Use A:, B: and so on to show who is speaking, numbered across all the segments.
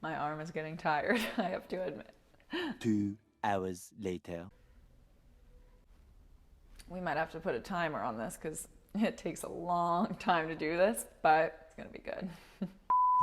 A: My arm is getting tired, I have to admit.
B: 2 hours later.
A: We might have to put a timer on this because it takes a long time to do this, but it's gonna be good.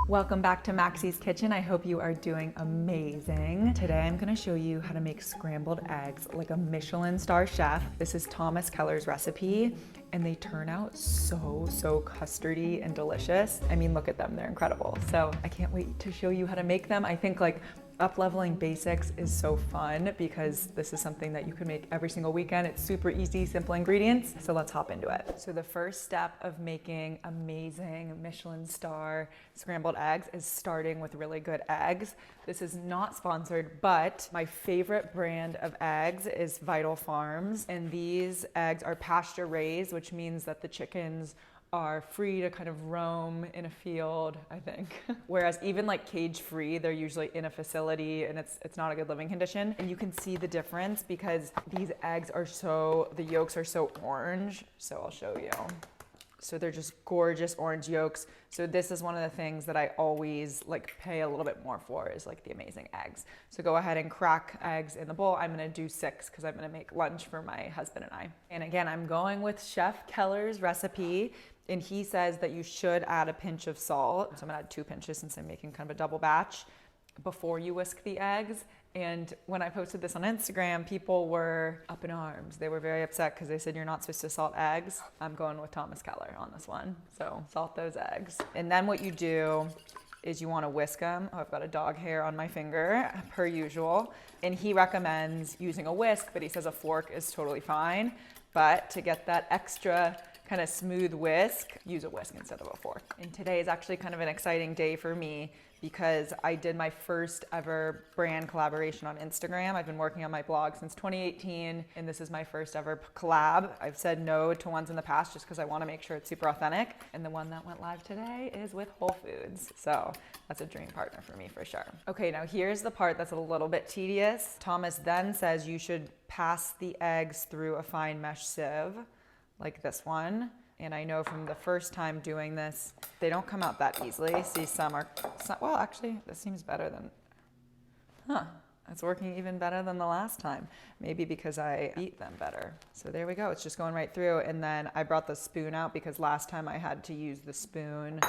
A: Welcome back to Maxi's Kitchen. I hope you are doing amazing. Today I'm gonna show you how to make scrambled eggs like a Michelin star chef. This is Thomas Keller's recipe and they turn out so custardy and delicious. I mean, look at them, they're incredible. So I can't wait to show you how to make them. I think like up-leveling basics is so fun because this is something that you can make every single weekend. It's super easy, simple ingredients. So let's hop into it. So the first step of making amazing Michelin star scrambled eggs is starting with really good eggs. This is not sponsored, but my favorite brand of eggs is Vital Farms. And these eggs are pasture raised, which means that the chickens are free to kind of roam in a field, I think. Whereas even like cage free, they're usually in a facility and it's not a good living condition. And you can see the difference because these eggs are the yolks are so orange. So I'll show you. So they're just gorgeous orange yolks. So this is one of the things that I always like pay a little bit more for is like the amazing eggs. So go ahead and crack eggs in the bowl. I'm gonna do 6 because I'm gonna make lunch for my husband and I. And again, I'm going with Chef Keller's recipe. And he says that you should add a pinch of salt. So I'm gonna add 2 pinches since I'm making kind of a double batch before you whisk the eggs. And when I posted this on Instagram, people were up in arms. They were very upset because they said you're not supposed to salt eggs. I'm going with Thomas Keller on this one. So salt those eggs. And then what you do is you want to whisk them. Oh, I've got a dog hair on my finger, per usual. And he recommends using a whisk, but he says a fork is totally fine. But to get that extra kind of smooth whisk, use a whisk instead of a fork. And today is actually kind of an exciting day for me because I did my first ever brand collaboration on Instagram. I've been working on my blog since 2018, and this is my first ever collab. I've said no to ones in the past just because I want to make sure it's super authentic. And the one that went live today is with Whole Foods. So that's a dream partner for me for sure. Okay, now here's the part that's a little bit tedious. Thomas then says you should pass the eggs through a fine mesh sieve, like this one. And I know from the first time doing this, they don't come out that easily. See, well, actually, this seems better than, it's working even better than the last time. Maybe because I beat them better. So there we go, it's just going right through. And then I brought the spoon out because last time I had to use the spoon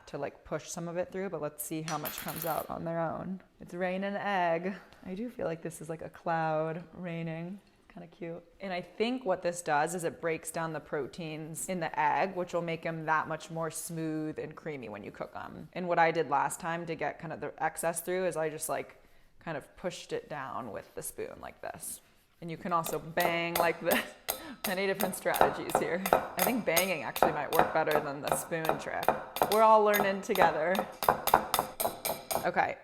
A: to like push some of it through, but let's see how much comes out on their own. It's raining egg. I do feel like this is like a cloud raining. Kind of cute. And I think what this does is it breaks down the proteins in the egg, which will make them that much more smooth and creamy when you cook them. And what I did last time to get kind of the excess through is I just like kind of pushed it down with the spoon like this. And you can also bang like this. Many different strategies here. I think banging actually might work better than the spoon trick. We're all learning together. Okay.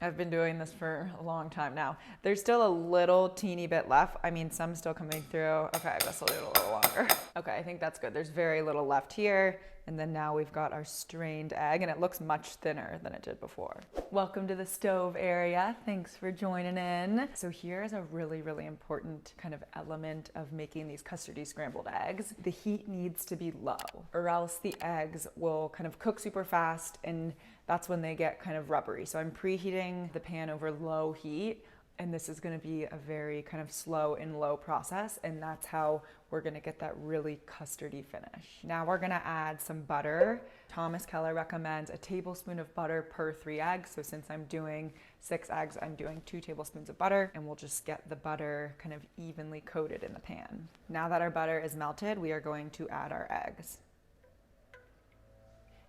A: I've been doing this for a long time now. There's still a little teeny bit left. I mean, some still coming through. Okay, I guess I'll do it a little longer. Okay, I think that's good. There's very little left here. And then now we've got our strained egg and it looks much thinner than it did before. Welcome to the stove area. Thanks for joining in. So here's a really important kind of element of making these custardy scrambled eggs. The heat needs to be low or else the eggs will kind of cook super fast and that's when they get kind of rubbery. So I'm preheating the pan over low heat. And this is gonna be a very kind of slow and low process. And that's how we're gonna get that really custardy finish. Now we're gonna add some butter. Thomas Keller recommends a tablespoon of butter per 3 eggs. So since I'm doing 6 eggs, I'm doing 2 tablespoons of butter and we'll just get the butter kind of evenly coated in the pan. Now that our butter is melted, we are going to add our eggs.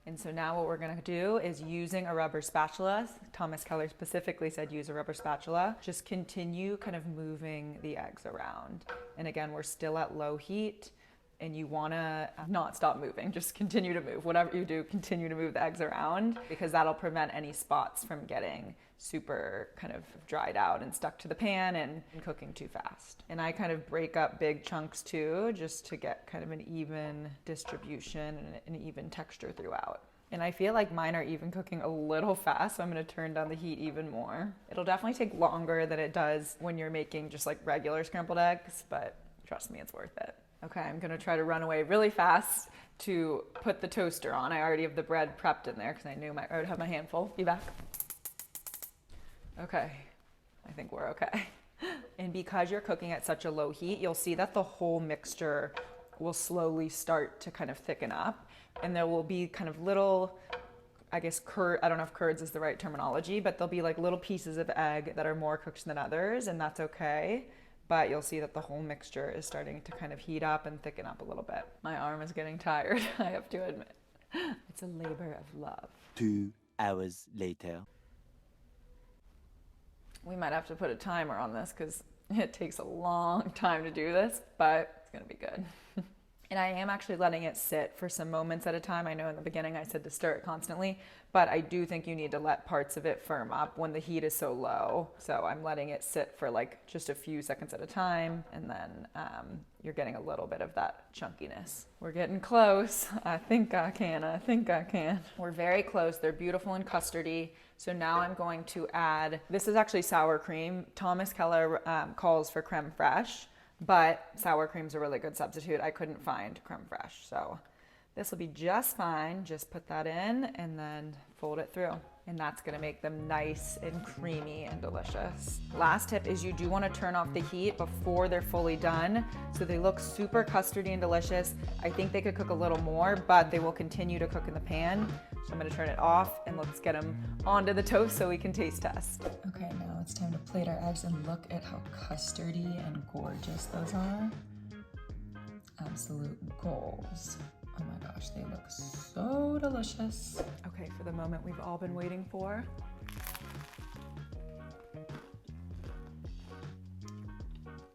A: And so now what we're gonna do is using a rubber spatula, Thomas Keller specifically said use a rubber spatula, just continue kind of moving the eggs around. And again, we're still at low heat and you wanna not stop moving, just continue to move. Whatever you do, continue to move the eggs around because that'll prevent any spots from getting super kind of dried out and stuck to the pan and cooking too fast. And I kind of break up big chunks too, just to get kind of an even distribution and an even texture throughout. And I feel like mine are even cooking a little fast, so I'm gonna turn down the heat even more. It'll definitely take longer than it does when you're making just like regular scrambled eggs, but trust me, it's worth it. Okay, I'm gonna try to run away really fast to put the toaster on. I already have the bread prepped in there because I knew I would have my hand full. Be back. Okay, I think we're okay. And because you're cooking at such a low heat, you'll see that the whole mixture will slowly start to kind of thicken up, and there will be kind of little, I guess, I don't know if curds is the right terminology, but there'll be like little pieces of egg that are more cooked than others, and that's okay. But you'll see that the whole mixture is starting to kind of heat up and thicken up a little bit. My arm is getting tired, I have to admit. It's a labor of love.
B: 2 hours later.
A: We might have to put a timer on this because it takes a long time to do this, but it's gonna be good. And I am actually letting it sit for some moments at a time. I know in the beginning I said to stir it constantly, but I do think you need to let parts of it firm up when the heat is so low. So I'm letting it sit for like just a few seconds at a time, and then you're getting a little bit of that chunkiness. We're getting close. I think I can. We're very close. They're beautiful and custardy. So now I'm going to add, this is actually sour cream. Thomas Keller calls for crème fraiche, but sour cream's a really good substitute. I couldn't find crème fraiche, so this will be just fine. Just put that in and then fold it through. And that's gonna make them nice and creamy and delicious. Last tip is you do wanna turn off the heat before they're fully done, so they look super custardy and delicious. I think they could cook a little more, but they will continue to cook in the pan. So I'm gonna turn it off and let's get them onto the toast so we can taste test. Okay, now it's time to plate our eggs and look at how custardy and gorgeous those are. Absolute goals. Oh my gosh, they look so delicious. Okay, for the moment we've all been waiting for.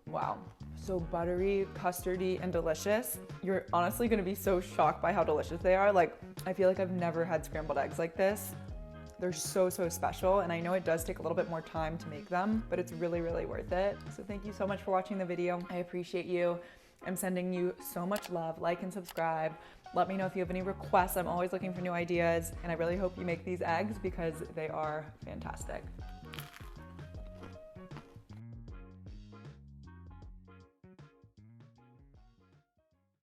A: Wow, so buttery, custardy, and delicious. You're honestly gonna be so shocked by how delicious they are. Like, I feel like I've never had scrambled eggs like this. They're so, so special, and I know it does take a little bit more time to make them, but it's really, really worth it. So thank you so much for watching the video. I appreciate you. I'm sending you so much love. Like and subscribe. Let me know if you have any requests. I'm always looking for new ideas, and I really hope you make these eggs because they are fantastic.